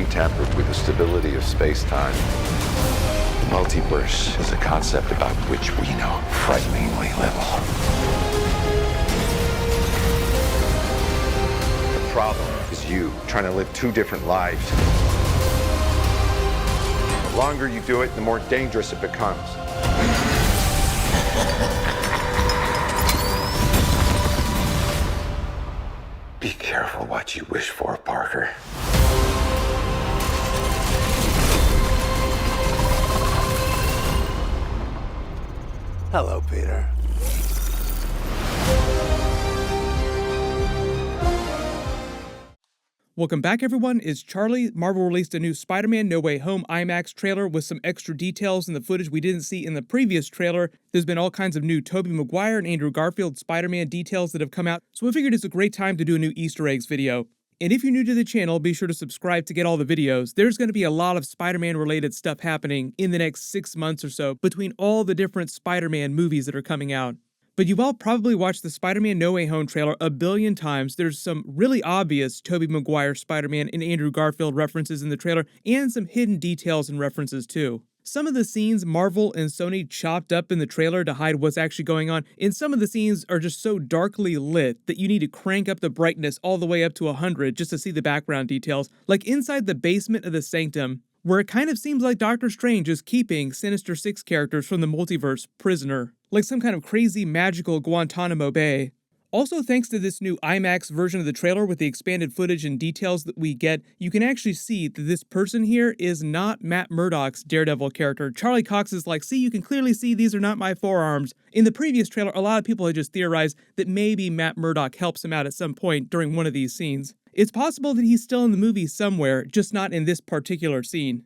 Venom tampered with the stability of space-time. The multiverse is a concept about which we know frighteningly little. The problem is you trying to live two different lives. The longer you do it, the more dangerous it becomes. Be careful what you wish for, Parker. Hello, Peter. Welcome back, everyone. It's Charlie. Marvel released a new Spider-Man No Way Home IMAX trailer with some extra details in the footage we didn't see in the previous trailer. There's been all kinds of new Tobey Maguire and Andrew Garfield Spider-Man details that have come out, so I figured it's a great time to do a new Easter eggs video. And if you're new to the channel, be sure to subscribe to get all the videos. There's going to be a lot of Spider-Man related stuff happening in the next 6 months or so between all the different Spider-Man movies that are coming out. But you've all probably watched the Spider-Man No Way Home trailer a billion times. There's some really obvious Tobey Maguire Spider-Man and Andrew Garfield references in the trailer, and some hidden details and references too. Some of the scenes Marvel and Sony chopped up in the trailer to hide what's actually going on, and some of the scenes are just so darkly lit that you need to crank up the brightness all the way up to 100 just to see the background details, like inside the basement of the Sanctum, where it kind of seems like Doctor Strange is keeping Sinister 6 characters from the multiverse prisoner, like some kind of crazy magical Guantanamo Bay. Also, thanks to this new IMAX version of the trailer with the expanded footage and details that we get, you can actually see that this person here is not Matt Murdock's Daredevil character. Charlie Cox is like, see, you can clearly see these are not my forearms. In the previous trailer, a lot of people had just theorized that maybe Matt Murdock helps him out at some point during one of these scenes. It's possible that he's still in the movie somewhere, just not in this particular scene.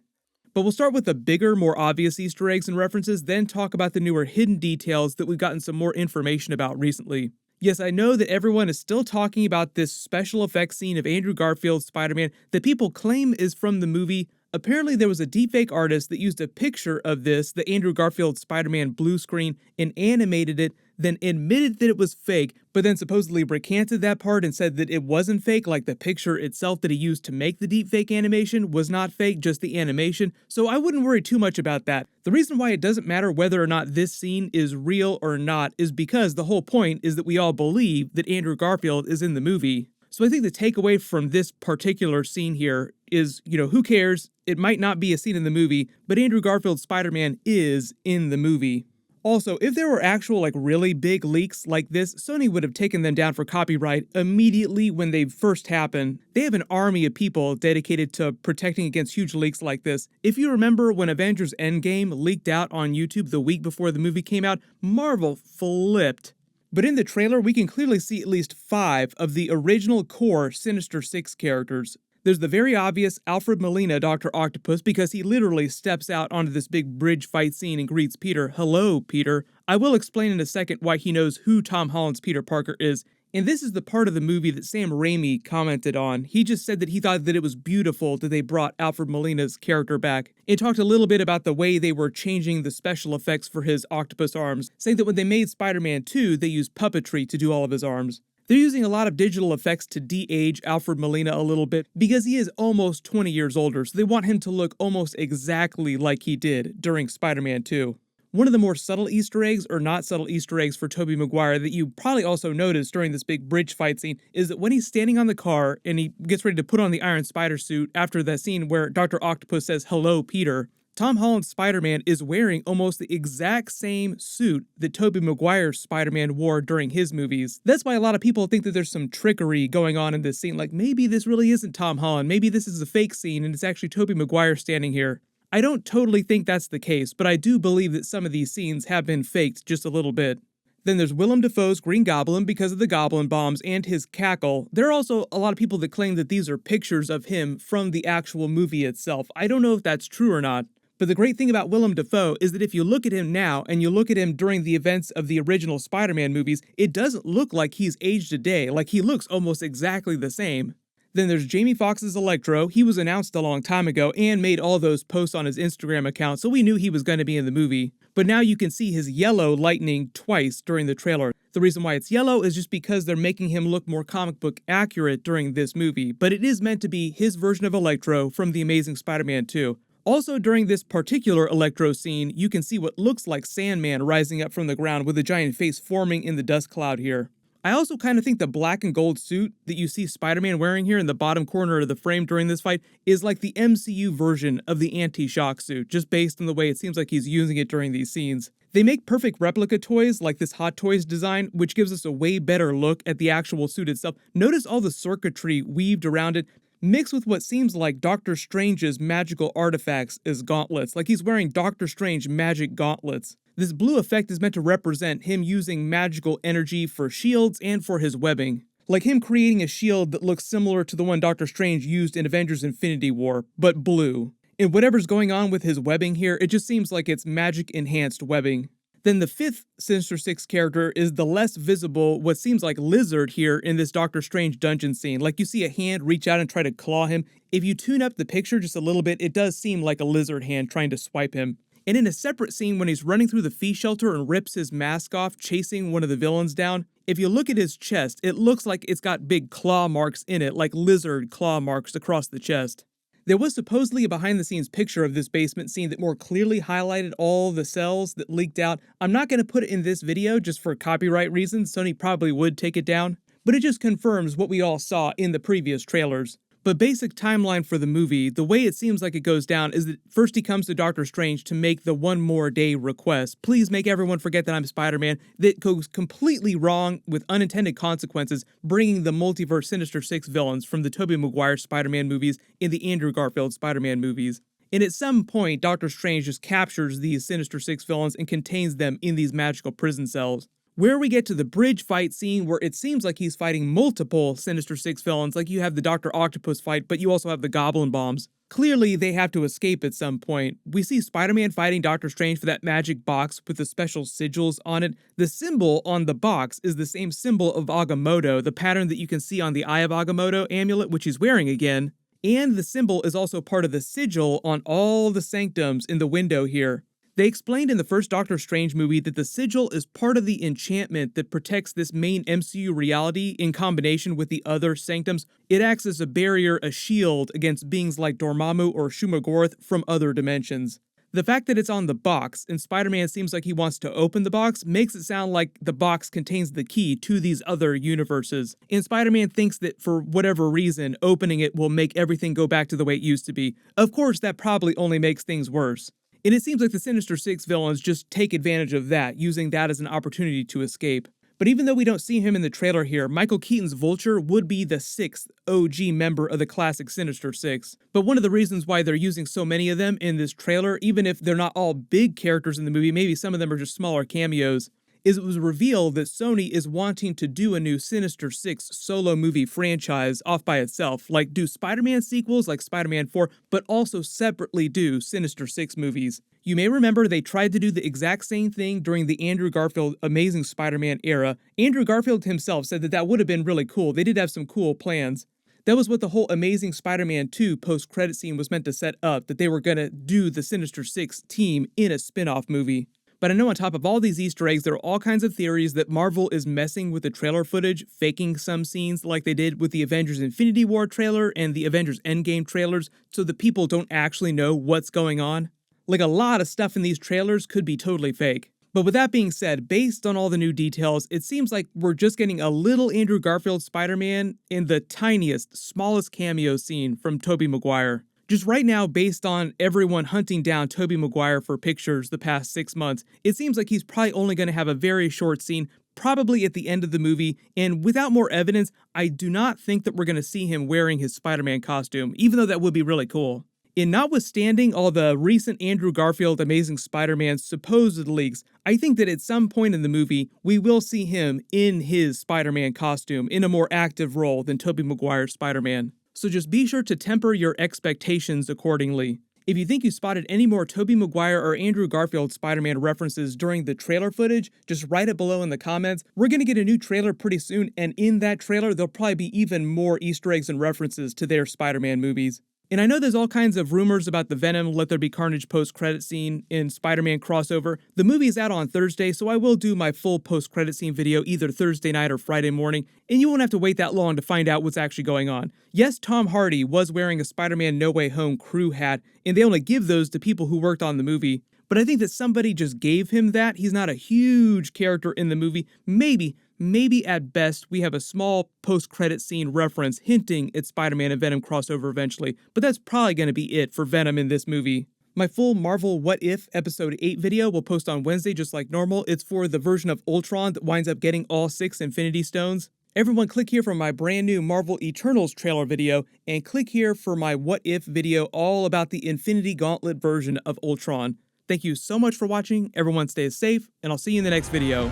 But we'll start with the bigger, more obvious Easter eggs and references, then talk about the newer hidden details that we've gotten some more information about recently. Yes, I know that everyone is still talking about this special effects scene of Andrew Garfield's Spider-Man that people claim is from the movie. Apparently there was a deepfake artist that used a picture of this, the Andrew Garfield Spider-Man blue screen, and animated it, then admitted that it was fake, but then supposedly recanted that part and said that it wasn't fake, like the picture itself that he used to make the deepfake animation was not fake, just the animation, so I wouldn't worry too much about that. The reason why it doesn't matter whether or not this scene is real or not is because the whole point is that we all believe that Andrew Garfield is in the movie. So I think the takeaway from this particular scene here is, who cares? It might not be a scene in the movie, but Andrew Garfield's Spider-Man is in the movie. Also, if there were actual really big leaks like this, Sony would have taken them down for copyright immediately when they first happened. They have an army of people dedicated to protecting against huge leaks like this. If you remember when Avengers Endgame leaked out on YouTube the week before the movie came out, Marvel flipped. But in the trailer, we can clearly see at least 5 of the original core Sinister 6 characters. There's the very obvious Alfred Molina Dr. Octopus because he literally steps out onto this big bridge fight scene and greets Peter. Hello, Peter. I will explain in a second why he knows who Tom Holland's Peter Parker is. And this is the part of the movie that Sam Raimi commented on. He just said that he thought that it was beautiful that they brought Alfred Molina's character back. It talked a little bit about the way they were changing the special effects for his octopus arms, saying that when they made Spider-Man 2, they used puppetry to do all of his arms. They're using a lot of digital effects to de-age Alfred Molina a little bit because he is almost 20 years older, so they want him to look almost exactly like he did during Spider-Man 2. One of the more subtle Easter eggs, or not subtle Easter eggs for Tobey Maguire that you probably also noticed during this big bridge fight scene is that when he's standing on the car and he gets ready to put on the Iron Spider suit after that scene where Dr. Octopus says, "Hello, Peter," Tom Holland's Spider-Man is wearing almost the exact same suit that Tobey Maguire's Spider-Man wore during his movies. That's why a lot of people think that there's some trickery going on in this scene, like maybe this really isn't Tom Holland, maybe this is a fake scene and it's actually Tobey Maguire standing here. I don't totally think that's the case, but I do believe that some of these scenes have been faked just a little bit. Then there's Willem Dafoe's Green Goblin because of the Goblin bombs and his cackle. There are also a lot of people that claim that these are pictures of him from the actual movie itself. I don't know if that's true or not. But the great thing about Willem Dafoe is that if you look at him now and you look at him during the events of the original Spider-Man movies, it doesn't look like he's aged a day, like he looks almost exactly the same. Then there's Jamie Foxx's Electro. He was announced a long time ago and made all those posts on his Instagram account, so we knew he was going to be in the movie. But now you can see his yellow lightning twice during the trailer. The reason why it's yellow is just because they're making him look more comic book accurate during this movie, but it is meant to be his version of Electro from The Amazing Spider-Man 2. Also, during this particular Electro scene, you can see what looks like Sandman rising up from the ground with a giant face forming in the dust cloud here. I also kind of think the black and gold suit that you see Spider-Man wearing here in the bottom corner of the frame during this fight is like the MCU version of the anti-shock suit, just based on the way it seems like he's using it during these scenes. They make perfect replica toys like this Hot Toys design, which gives us a way better look at the actual suit itself. Notice all the circuitry weaved around it, mixed with what seems like Doctor Strange's magical artifacts as gauntlets, like he's wearing Doctor Strange magic gauntlets. This blue effect is meant to represent him using magical energy for shields and for his webbing. Like him creating a shield that looks similar to the one Doctor Strange used in Avengers Infinity War, but blue. And whatever's going on with his webbing here, it just seems like it's magic-enhanced webbing. Then the fifth Sinister Six character is the less visible, what seems like lizard here in this Doctor Strange dungeon scene. Like you see a hand reach out and try to claw him. If you tune up the picture just a little bit, it does seem like a lizard hand trying to swipe him. And in a separate scene when he's running through the Fee Shelter and rips his mask off, chasing one of the villains down, if you look at his chest, it looks like it's got big claw marks in it, like lizard claw marks across the chest. There was supposedly a behind-the-scenes picture of this basement scene that more clearly highlighted all the cells that leaked out. I'm not going to put it in this video just for copyright reasons. Sony probably would take it down, but it just confirms what we all saw in the previous trailers. But basic timeline for the movie, the way it seems like it goes down is that first he comes to Doctor Strange to make the one more day request. Please make everyone forget that I'm Spider-Man. That goes completely wrong with unintended consequences, bringing the Multiverse Sinister Six villains from the Tobey Maguire Spider-Man movies and the Andrew Garfield Spider-Man movies. And at some point, Doctor Strange just captures these Sinister Six villains and contains them in these magical prison cells. Where we get to the bridge fight scene where it seems like he's fighting multiple Sinister Six villains, like you have the Dr. Octopus fight, but you also have the Goblin bombs. Clearly, they have to escape at some point. We see Spider-Man fighting Doctor Strange for that magic box with the special sigils on it. The symbol on the box is the same symbol of Agamotto, the pattern that you can see on the Eye of Agamotto amulet, which he's wearing again. And the symbol is also part of the sigil on all the sanctums in the window here. They explained in the first Doctor Strange movie that the sigil is part of the enchantment that protects this main MCU reality in combination with the other sanctums. It acts as a barrier, a shield against beings like Dormammu or Shumagorath from other dimensions. The fact that it's on the box, and Spider-Man seems like he wants to open the box, makes it sound like the box contains the key to these other universes. And Spider-Man thinks that for whatever reason, opening it will make everything go back to the way it used to be. Of course, that probably only makes things worse. And it seems like the Sinister Six villains just take advantage of that, using that as an opportunity to escape. But even though we don't see him in the trailer here, Michael Keaton's Vulture would be the sixth OG member of the classic Sinister Six. But one of the reasons why they're using so many of them in this trailer, even if they're not all big characters in the movie, maybe some of them are just smaller cameos, is it was revealed that Sony is wanting to do a new Sinister Six solo movie franchise off by itself, like do Spider-Man sequels like Spider-Man 4, but also separately do Sinister Six movies. You may remember they tried to do the exact same thing during the Andrew Garfield Amazing Spider-Man era. Andrew Garfield himself said that would have been really cool. They did have some cool plans. That was what the whole Amazing Spider-Man 2 post-credit scene was meant to set up, that they were going to do the Sinister Six team in a spin-off movie. But I know on top of all these Easter eggs, there are all kinds of theories that Marvel is messing with the trailer footage, faking some scenes like they did with the Avengers Infinity War trailer and the Avengers Endgame trailers, so the people don't actually know what's going on. Like a lot of stuff in these trailers could be totally fake. But with that being said, based on all the new details, it seems like we're just getting a little Andrew Garfield Spider-Man in the tiniest, smallest cameo scene from Tobey Maguire. Just right now, based on everyone hunting down Tobey Maguire for pictures the past 6 months, it seems like he's probably only going to have a very short scene, probably at the end of the movie, and without more evidence, I do not think that we're going to see him wearing his Spider-Man costume, even though that would be really cool. And notwithstanding all the recent Andrew Garfield Amazing Spider-Man supposed leaks, I think that at some point in the movie, we will see him in his Spider-Man costume in a more active role than Tobey Maguire's Spider-Man. So just be sure to temper your expectations accordingly. If you think you spotted any more Tobey Maguire or Andrew Garfield Spider-Man references during the trailer footage, just write it below in the comments. We're gonna get a new trailer pretty soon, and in that trailer, there'll probably be even more Easter eggs and references to their Spider-Man movies. And I know there's all kinds of rumors about the Venom Let There Be Carnage post-credit scene in Spider-Man crossover. The movie is out on Thursday, so I will do my full post-credit scene video either Thursday night or Friday morning, and you won't have to wait that long to find out what's actually going on. Yes, Tom Hardy was wearing a Spider-Man No Way Home crew hat, and they only give those to people who worked on the movie. But I think that somebody just gave him that. He's not a huge character in the movie. Maybe at best, we have a small post-credit scene reference hinting at Spider-Man and Venom crossover eventually, but that's probably going to be it for Venom in this movie. My full Marvel What If Episode 8 video will post on Wednesday just like normal. It's for the version of Ultron that winds up getting all 6 Infinity Stones. Everyone click here for my brand new Marvel Eternals trailer video, and click here for my What If video all about the Infinity Gauntlet version of Ultron. Thank you so much for watching, everyone stay safe, and I'll see you in the next video.